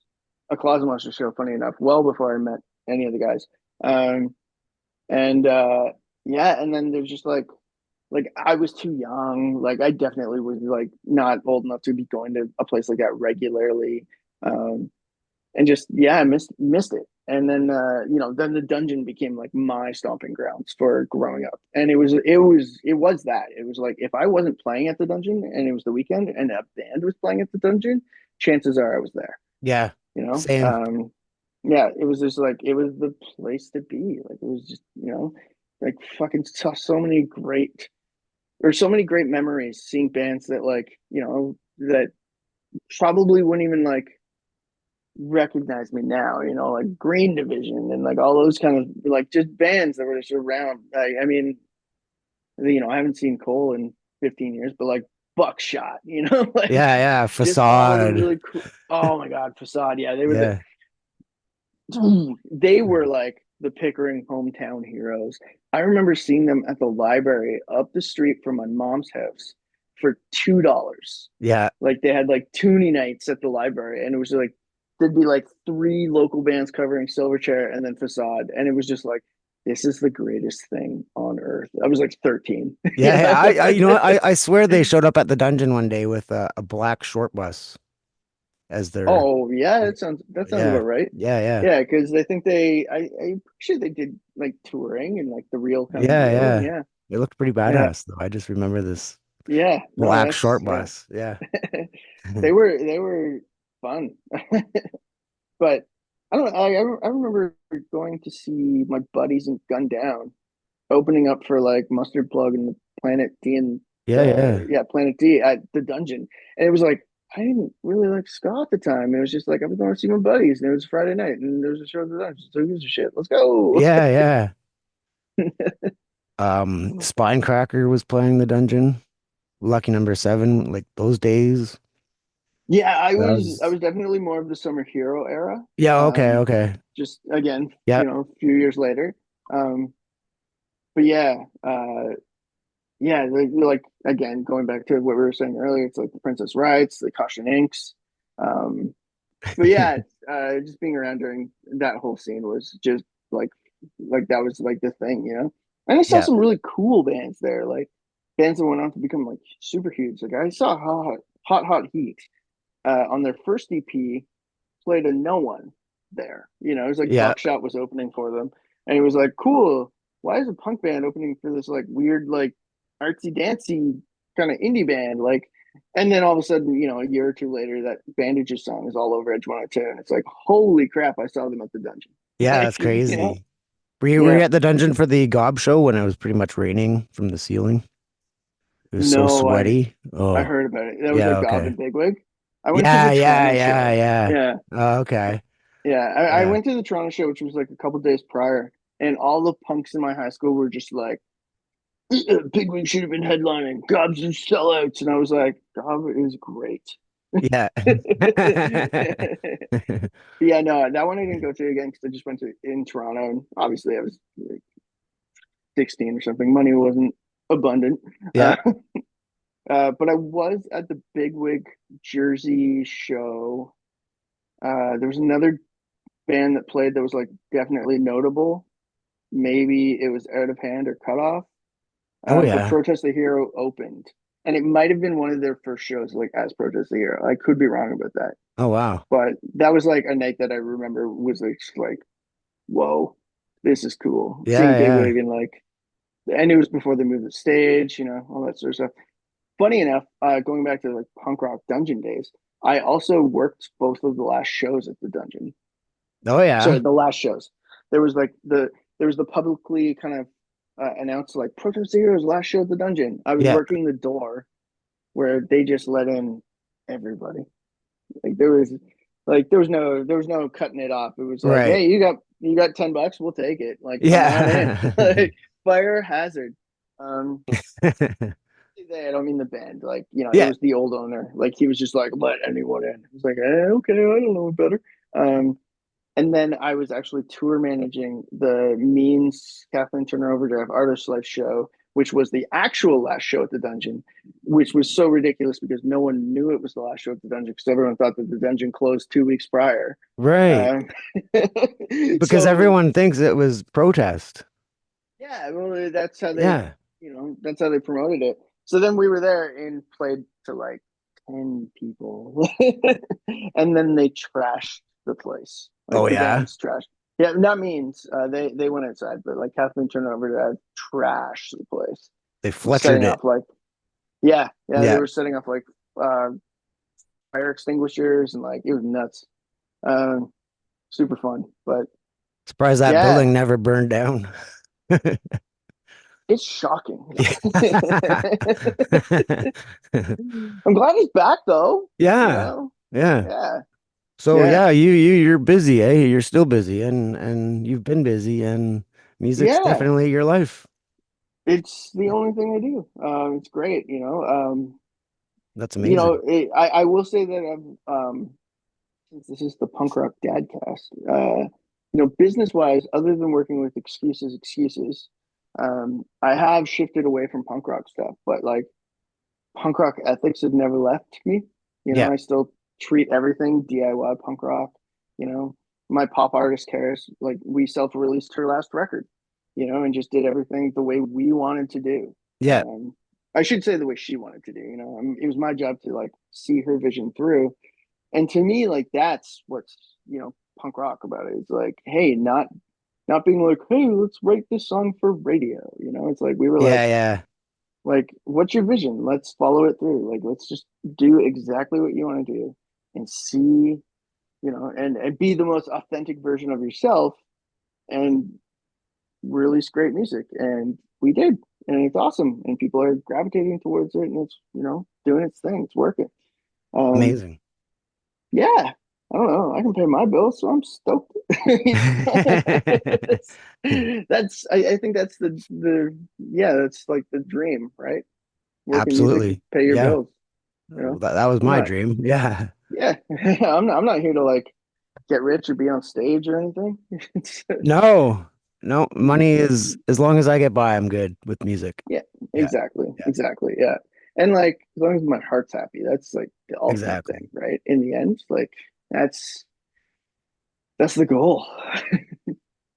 S4: a Closet Monster show, funny enough, well before I met any of the guys. And then there's just like I was too young. Like I definitely was like not old enough to be going to a place like that regularly. And just I missed it. And then then the dungeon became like my stomping grounds for growing up. And it was that. It was like if I wasn't playing at the dungeon and it was the weekend and a band was playing at the dungeon, chances are I was there.
S3: Yeah. Same.
S4: It was just like it was the place to be. Like it was just, like fucking saw so many great memories seeing bands that like, that probably wouldn't even like recognize me now, like Green Division and like all those kind of like just bands that were just around. I mean, I haven't seen Cole in 15 years, but like Buckshot, like
S3: Facade.
S4: Really cool. Oh my God, Facade. Yeah, they were they were like the Pickering hometown heroes. I remember seeing them at the library up the street from my mom's house for $2.
S3: Yeah.
S4: Like they had like tuning nights at the library, and it was like there'd be like 3 local bands covering Silverchair and then Facade, and it was just like, this is the greatest thing on earth. I was like 13.
S3: Yeah, I swear they showed up at the dungeon one day with a black short bus as their.
S4: Oh yeah, that sounds about right.
S3: Yeah,
S4: because I think I'm sure they did like touring and like the real kind of
S3: deal.
S4: Yeah.
S3: It looked pretty badass though. I just remember this black short bus. Yeah.
S4: They were fun. But I don't know. I remember going to see my buddies in Gun Down opening up for like Mustard Plug and the Planet D and Planet D at the dungeon. And it was like I didn't really like ska at the time. It was just like I was going to see my buddies, and it was Friday night, and there was a show at the dungeon. So who gives a shit? Let's go.
S3: Yeah. Spinecracker was playing the dungeon. Lucky Number 7, like those days.
S4: Yeah, I was definitely more of the Summer Hero era.
S3: Yeah, okay.
S4: Just again,
S3: a
S4: few years later. But like again, going back to what we were saying earlier, it's like the Princess Rights, the Caution Inks. But just being around during that whole scene was just like that was like the thing, And I saw some really cool bands there, like bands that went on to become like super huge. Like I saw Hot Heat on their first EP, played a no one there. You know, it was like
S3: Yeah.
S4: MugShot was opening for them, and he was like, "Cool, why is a punk band opening for this like weird like artsy dancy kind of indie band?" Like, and then all of a sudden, you know, a year or two later, that Bandages song is all over Edge 102, and it's like, holy crap! I saw them at the Dungeon.
S3: Yeah,
S4: Like,
S3: that's crazy.
S4: You know?
S3: Were you
S4: Yeah.
S3: at the Dungeon for the Gob show when it was pretty much raining from the ceiling? It was so
S4: No,
S3: sweaty.
S4: I
S3: Oh,
S4: heard about it. That was
S3: yeah,
S4: like Gob
S3: okay.
S4: and Bigwig. I went to
S3: Yeah,
S4: the
S3: yeah,
S4: Toronto
S3: yeah,
S4: show.
S3: yeah.
S4: Yeah.
S3: Oh, okay.
S4: Yeah. I
S3: Yeah.
S4: went to the Toronto show, which was like a couple days prior, and all the punks in my high school were just like, Bigwig should have been headlining. Gob's and sellouts. And I was like, Gob is great.
S3: Yeah.
S4: Yeah, no, that one I didn't go to again because I just went to in Toronto, and obviously I was like 16 or something. Money wasn't abundant.
S3: Yeah.
S4: But I was at the Bigwig Jersey show. There was another band that played that was like definitely notable. Maybe it was Out of Hand or Cutoff.
S3: Oh,
S4: But
S3: yeah.
S4: Protest the Hero opened, and it might have been one of their first shows, like as Protest the Hero. I could be wrong about that,
S3: Oh, wow.
S4: but that was like a night that I remember was like, whoa, this is cool.
S3: Yeah,
S4: Seeing
S3: yeah.
S4: Bigwig and like, and it was before they moved the stage, you know, all that sort of stuff. Funny enough, going back to like punk rock dungeon days, I also worked both of the last shows at the dungeon.
S3: Oh, yeah.
S4: Sorry, the last shows. There was like there was the publicly kind of announced like Protest Zero's last show at the dungeon. I was
S3: Yeah.
S4: working the door where they just let in everybody. Like there was no cutting it off. It was like,
S3: Right.
S4: hey, you got $10, we'll take it. Like, come on in.
S3: Yeah.
S4: Like, fire hazard. I don't mean the band. Like, you know, it
S3: Yeah.
S4: was the old owner. Like, he was just like, let anyone in. I was like, okay, I don't know better. And then I was actually tour managing the Means Kathleen Turner Overdrive Artist Life show, which was the actual last show at the dungeon, which was so ridiculous because no one knew it was the last show at the dungeon because everyone thought that the dungeon closed 2 weeks prior.
S3: Right. Because
S4: So,
S3: everyone thinks it was protest.
S4: yeah, well, that's how they,
S3: Yeah.
S4: you know, that's how they promoted it. So then we were there and played to like 10 people, and then they trashed the place. Like,
S3: Oh,
S4: the
S3: yeah.
S4: band's trashed. Yeah, not Means. They went outside, but like Kathleen turned over to trash the place.
S3: They
S4: Setting
S3: Fletchered it.
S4: up like, yeah, they
S3: Yeah.
S4: were setting up like fire extinguishers and like it was nuts. Super fun, but
S3: Surprised that
S4: yeah,
S3: building never burned down.
S4: it's shocking.
S3: Yeah.
S4: I'm glad he's back though. You
S3: Yeah.
S4: know?
S3: Yeah.
S4: Yeah.
S3: So
S4: Yeah.
S3: yeah, you're busy, eh? You're still busy and you've been busy and music's
S4: Yeah.
S3: definitely your life.
S4: It's the only thing I do. It's great, you know.
S3: That's
S4: You know,
S3: amazing.
S4: I will say that since this is the punk rock dadcast, you know, business wise, other than working with excuses, I have shifted away from punk rock stuff, but like punk rock ethics have never left me. You know,
S3: Yeah.
S4: I still treat everything DIY punk rock. You know, my pop artist Karis, like we self-released her last record, you know, and just did everything the way we wanted to do.
S3: Yeah.
S4: I should say the way she wanted to do. You know, it was my job to like see her vision through, and to me, like that's what's, you know, punk rock about it. It's like, hey, not being like, hey, let's write this song for radio. You know, it's like we were
S3: Yeah, yeah.
S4: like, what's your vision? Let's follow it through. Like, let's just do exactly what you want to do and see, you know, and be the most authentic version of yourself and release great music. And we did. And it's awesome. And people are gravitating towards it, and it's, you know, doing its thing. It's working.
S3: Amazing.
S4: Yeah. I don't know. I can pay my bills, so I'm stoked. I think that's that's like the dream, right? Working music to
S3: Absolutely.
S4: pay your
S3: Yeah.
S4: bills. You know,
S3: That was
S4: I'm
S3: my
S4: not.
S3: dream. Yeah.
S4: Yeah, I'm not here to like get rich or be on stage or anything.
S3: No. No, money is as long as I get by, I'm good with music.
S4: Yeah,
S3: Yeah.
S4: exactly,
S3: Yeah.
S4: exactly. Yeah, and like as long as my heart's happy, that's like the ultimate
S3: Exactly.
S4: thing, right? In the end, like that's the goal.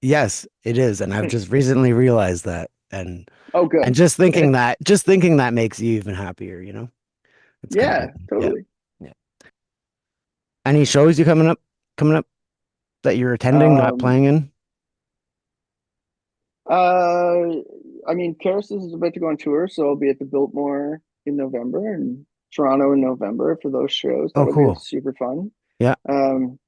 S3: Yes, it is. And I've just recently realized that. And
S4: Oh, good.
S3: just thinking that makes you even happier, you know? It's kind of
S4: Yeah,
S3: good. Yeah.
S4: totally.
S3: Yeah. Any shows you coming up that you're attending, not
S4: Um,
S3: playing in?
S4: I mean, Karis is about to go on tour, so I'll be at the Biltmore in November and Toronto in November for those shows.
S3: Oh,
S4: That'll be
S3: cool.
S4: super fun.
S3: Yeah.
S4: Um,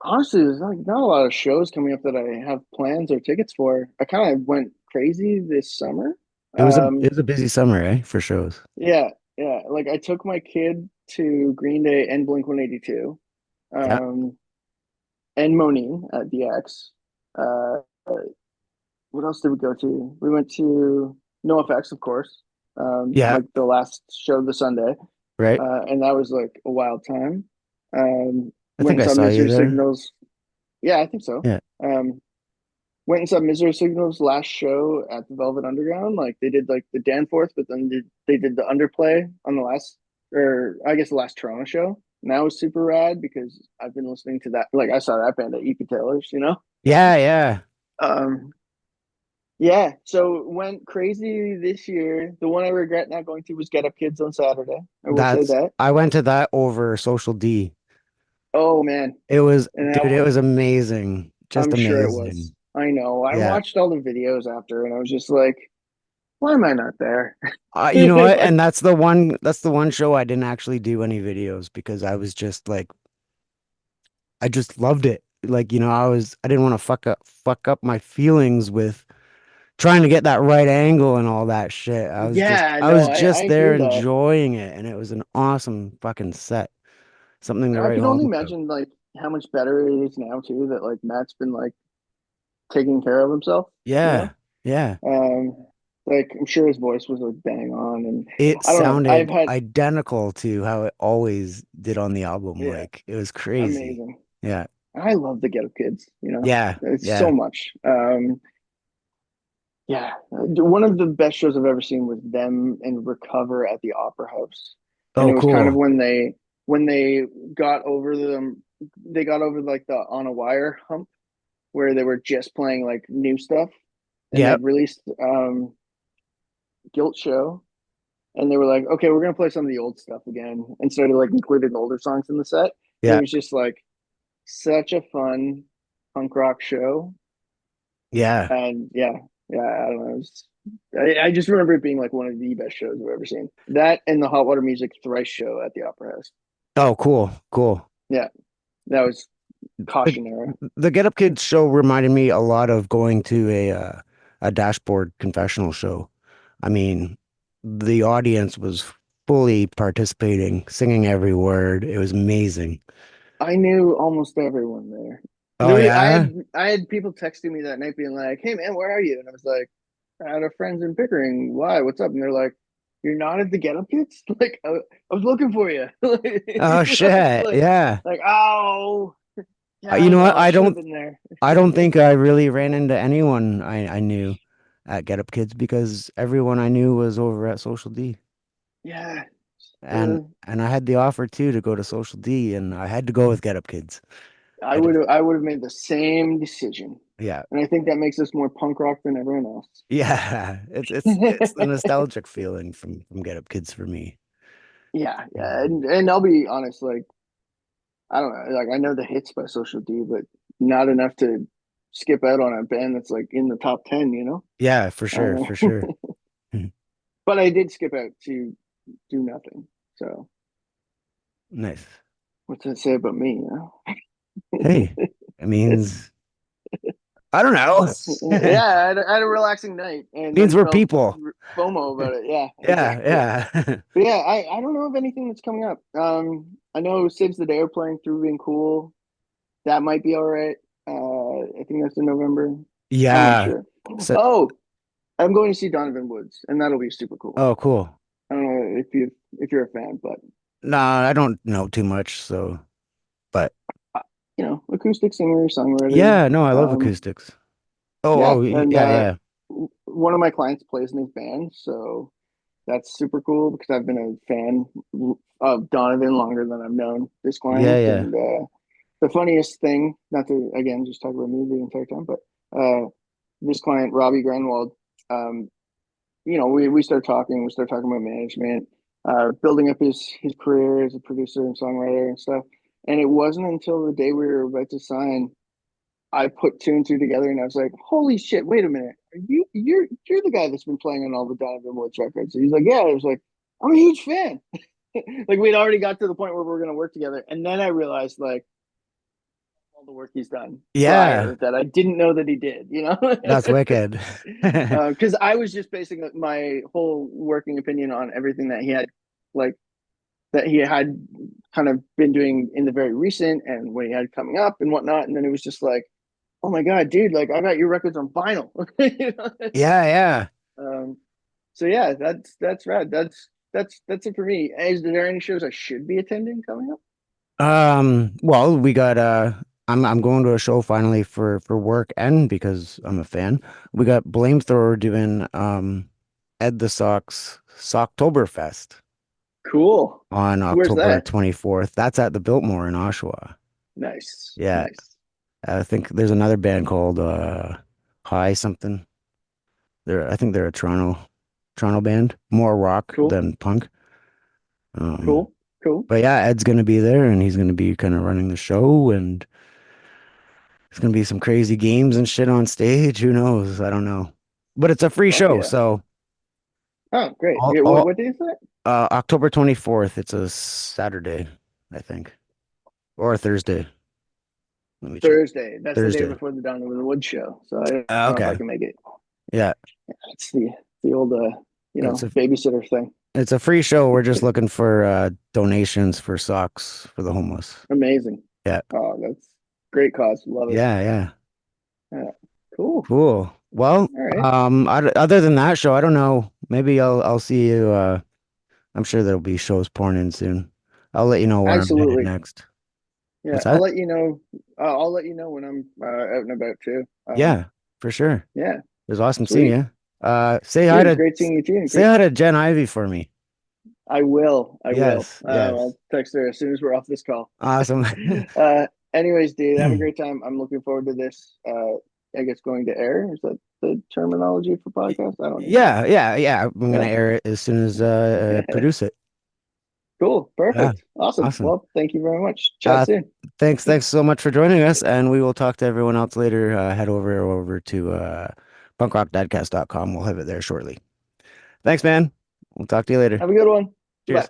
S4: Honestly, there's like not a lot of shows coming up that I have plans or tickets for. I kind of went crazy this summer.
S3: It
S4: Um,
S3: was a busy summer, eh, for shows.
S4: yeah, yeah. Like I took my kid to Green Day and Blink 182,
S3: Yeah.
S4: and Moneen at DX. Uh, what else did we go to? We went to NoFX, of course.
S3: Yeah.
S4: Like the last show of the Sunday,
S3: Right.
S4: and that was like a wild time.
S3: I
S4: Went
S3: think
S4: and
S3: I
S4: saw
S3: saw you
S4: Misery
S3: there.
S4: Signals. Yeah, I think so.
S3: Yeah.
S4: Went and saw Misery Signals last show at the Velvet Underground. Like they did like the Danforth, but then they did the underplay on the last, or I guess the last Toronto show. And that was super rad because I've been listening to that. Like I saw that band at EP Taylor's, you know?
S3: Yeah, yeah.
S4: Um, yeah, so went crazy this year. The one I regret not going to was Get Up Kids on Saturday. I will say that.
S3: I went to that over Social D.
S4: Oh man, and
S3: Dude, it was amazing. Just
S4: I'm sure it was.
S3: amazing.
S4: I know. I
S3: Yeah.
S4: watched all the videos after, and I was just like, "Why am I not there?"
S3: You know what?
S4: Like,
S3: And that's the one show I didn't actually do any videos because I was just like, I just loved it. Like, I didn't want to fuck up my feelings with trying to get that right angle and all that shit.
S4: yeah,
S3: I
S4: no,
S3: was
S4: I
S3: just there
S4: hear that.
S3: enjoying it, and it was an awesome fucking set. Something to
S4: I
S3: write
S4: can only
S3: home about.
S4: imagine like how much better it is now too. That like Matt's been like taking care of himself. You
S3: Yeah,
S4: know,
S3: yeah.
S4: like I'm sure his voice was like bang on, and
S3: It
S4: I don't know. I've
S3: sounded
S4: had
S3: identical to how it always did on the album.
S4: yeah,
S3: Like, it was crazy.
S4: amazing.
S3: Yeah,
S4: I love the Get Up Kids. You know,
S3: yeah,
S4: it's so
S3: yeah.
S4: much. Yeah, one of the best shows I've ever seen was them and Recover at the Opera House, and
S3: Oh,
S4: it was kind of
S3: cool.
S4: when they got over them, they got over like the On a Wire hump where they were just playing like new stuff, and
S3: Yep.
S4: they'd released Guilt Show, and they were like, okay, we're gonna play some of the old stuff again, and started like including older songs in the set. And it
S3: Yeah,
S4: was just like such a fun punk rock show.
S3: yeah.
S4: And yeah, I don't know. I just remember it being like one of the best shows I've ever seen. That and the Hot Water Music Thrice show at the Opera House.
S3: Oh, cool, cool.
S4: Yeah, that was
S3: The,
S4: caution era.
S3: the Get Up Kids show reminded me a lot of going to a Dashboard confessional show. I mean, the audience was fully participating, singing every word. It was amazing.
S4: I knew almost everyone there.
S3: Oh yeah?
S4: I had people texting me that night being like, "Hey man, where are you?" And I was like, "At a friend's in Pickering. Why? What's up?" And they're like, "You're not at the Get Up Kids? Like I was looking for you."
S3: Oh shit.
S4: like
S3: Yeah.
S4: like oh yeah,
S3: You
S4: I
S3: know what?
S4: know. I should have been there.
S3: I don't think I really ran into anyone I knew at Get Up Kids because everyone I knew was over at Social D.
S4: Yeah.
S3: And I had the offer too to go to Social D, and I had to go with Get Up Kids. I just
S4: I would have made the same decision.
S3: Yeah.
S4: And I think that makes us more punk rock than everyone else.
S3: Yeah. It's the nostalgic feeling from Get Up Kids for me.
S4: Yeah, yeah. And I'll be honest, like I don't know, like I know the hits by Social D, but not enough to skip out on a band that's like in the top 10, you know?
S3: Yeah, for sure, for sure.
S4: But I did skip out to do nothing. So
S3: Nice.
S4: what's that say about me, you know?
S3: Hey, it
S4: It's
S3: means I don't know.
S4: yeah, I had a relaxing night and
S3: Means
S4: then
S3: we're
S4: felt
S3: people.
S4: FOMO about it. Yeah,
S3: Yeah,
S4: exactly.
S3: yeah.
S4: But yeah, I don't know of anything that's coming up. I know Saves the Day are playing through being cool. That might be all right. I think that's in November. I'm not
S3: Yeah.
S4: sure.
S3: So,
S4: Oh, I'm going to see Donovan Woods, and that'll be super cool.
S3: oh, cool.
S4: I don't know if you're a fan, but
S3: Nah, I don't know too much, so but
S4: uh, you know, acoustic singer, songwriter.
S3: yeah, no, I love
S4: Um,
S3: acoustics. Oh,
S4: yeah,
S3: oh,
S4: and
S3: yeah, yeah.
S4: one of my clients plays in his band, so that's super cool because I've been a fan of Donovan longer than I've known this
S3: Yeah,
S4: client.
S3: yeah.
S4: And the funniest thing, not to again just talk about me the entire time, but this client, Robbie Grenwald, um, you know, we we start talking about management, building up his career as a producer and songwriter and stuff. And it wasn't until the day we were about to sign, I put 2 and 2 together, and I was like, "Holy shit! Wait a minute, you're the guy that's been playing on all the Donovan Woods records?" And he's like, "Yeah." I was like, "I'm a huge fan." Like we'd already got to the point where we were going to work together, and then I realized like all the work he's done
S3: Yeah,
S4: prior that I didn't know that he did.
S3: that's wicked.
S4: Because I was just basing my whole working opinion on everything that he had, like that he had kind of been doing in the very recent and what he had coming up and whatnot. And then it was just like, oh my god, dude! Like I got your records on vinyl.
S3: Yeah, yeah.
S4: Um, so yeah, that's rad. That's it for me. Is there any shows I should be attending coming up?
S3: Well, we got I'm going to a show finally for work and because I'm a fan. We got Blamethrower doing Ed the Sock's Socktoberfest
S4: Cool.
S3: on
S4: Where's
S3: October
S4: that?
S3: 24th. That's at the Biltmore in Oshawa.
S4: Nice.
S3: Yeah.
S4: Nice.
S3: I think there's another band called High something. I think they're a Toronto band, more rock
S4: Cool.
S3: than punk. Um,
S4: Cool. Cool.
S3: but yeah, Ed's gonna be there and he's gonna be kind of running the show and it's gonna be some crazy games and shit on stage. Who knows? I don't know. But it's a free
S4: Fuck
S3: show,
S4: yeah.
S3: so
S4: Oh, great.
S3: all,
S4: Yeah,
S3: all
S4: what day is that?
S3: October 24th. It's a Saturday, I think, or a Thursday. Let me check.
S4: Thursday. That's the day
S3: Thursday.
S4: before the Donovan Woods show. So I don't know if I
S3: Okay.
S4: can make it.
S3: Yeah.
S4: It's the old
S3: It's a
S4: babysitter thing.
S3: it's a free show. We're just looking for donations for socks for the homeless.
S4: Amazing.
S3: Yeah.
S4: Oh, that's great cause. Love it.
S3: Yeah, yeah.
S4: Yeah. Cool.
S3: Cool. Well,
S4: All right.
S3: other than that show, I don't know. Maybe I'll see you. I'm sure there'll be shows pouring in soon. I'll let you know where I'm headed
S4: Absolutely.
S3: next.
S4: Yeah,
S3: What's
S4: I'll
S3: that?
S4: let you know. I'll let you know when I'm out and about too.
S3: Yeah, for sure.
S4: Yeah.
S3: It was awesome seeing
S4: Sweet.
S3: you. Say hi
S4: Dude,
S3: to
S4: great seeing you too.
S3: say hi to Jen Ivy for me.
S4: I will. I will.
S3: Yes, yes.
S4: I'll text her as soon as we're off this call.
S3: Awesome.
S4: Anyways, dude, have a great time. I'm looking forward to this. I guess going to air. Is that the terminology for podcast? I don't even know.
S3: Yeah. I'm gonna
S4: Yeah.
S3: air it as soon as I produce it.
S4: Cool.
S3: Yeah,
S4: Perfect. Awesome.
S3: awesome.
S4: Well, thank you very much. Chat soon.
S3: Thanks so much for joining us, and we will talk to everyone else later. Head over to punkrockdadcast.com. We'll have it there shortly. Thanks, man. We'll talk to you later.
S4: Have a good one.
S3: Cheers.
S4: Bye.